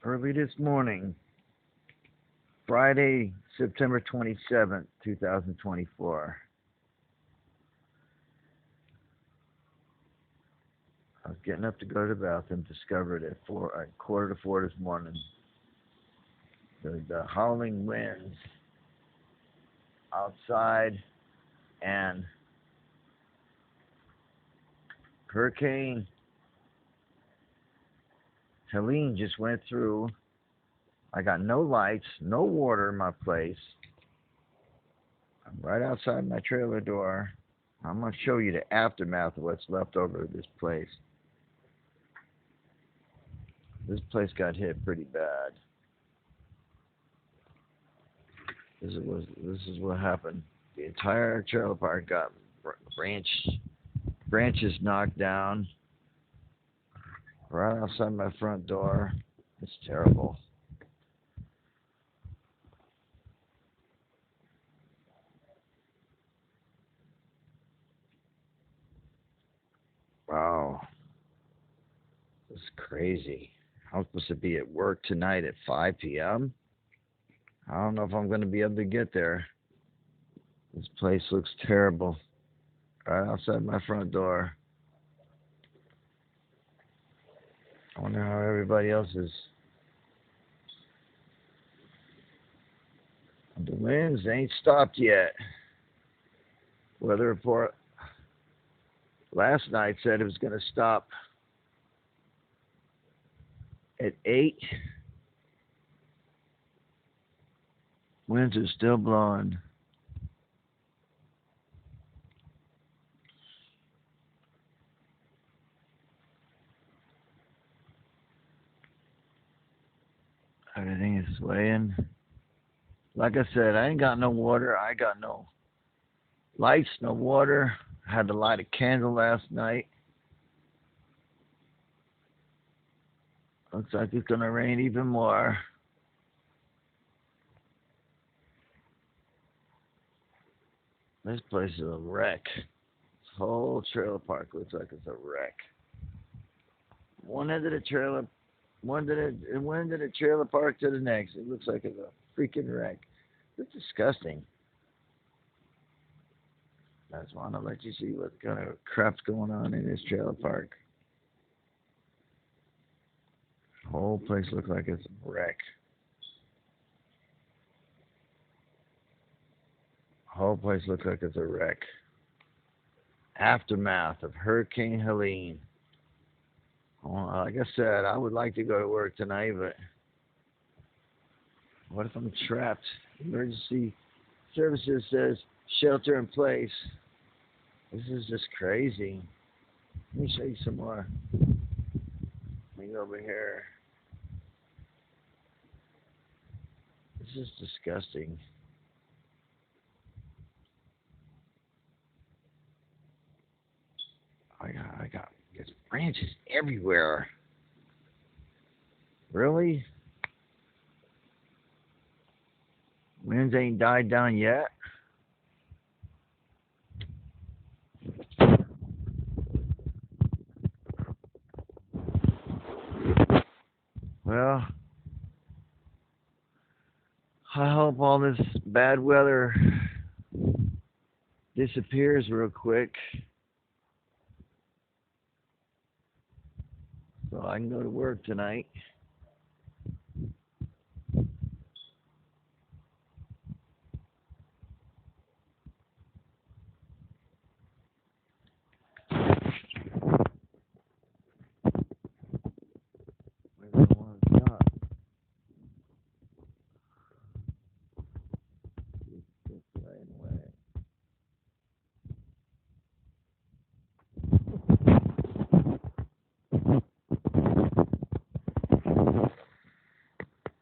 Early this morning, Friday, September 27th, 2024. I was getting up to go to the bathroom, discovered at 3:45 this morning, the howling winds outside and Hurricane Helene just went through. I got no lights, no water in my place. I'm right outside my trailer door. I'm going to show you the aftermath of what's left over of this place. This place got hit pretty bad. This is what happened. The entire trailer park got branches knocked down right outside my front door. It's terrible. Wow. This is crazy. I'm supposed to be at work tonight at 5 p.m. I don't know if I'm going to be able to get there. This place looks terrible. Right outside my front door. I wonder how everybody else is. The winds ain't stopped yet. Weather report last night said it was going to stop at 8. Winds are still blowing. Everything is swaying. Like I said, I ain't got no water. I got no lights, no water. I had to light a candle last night. Looks like it's going to rain even more. This place is a wreck. This whole trailer park looks like it's a wreck. One end of the trailer park to the next. It looks like it's a freaking wreck. It's disgusting. I just want to let you see what kind of crap's going on in this trailer park. The whole place looks like it's a wreck. The whole place looks like it's a wreck. Aftermath of Hurricane Helene. Well, like I said, I would like to go to work tonight, but what if I'm trapped? Emergency services says shelter in place. This is just crazy. Let me show you some more. Let me go over here. This is disgusting. I got there's branches everywhere. Really? Winds ain't died down yet. Well, I hope all this bad weather disappears real quick, so I can go to work tonight.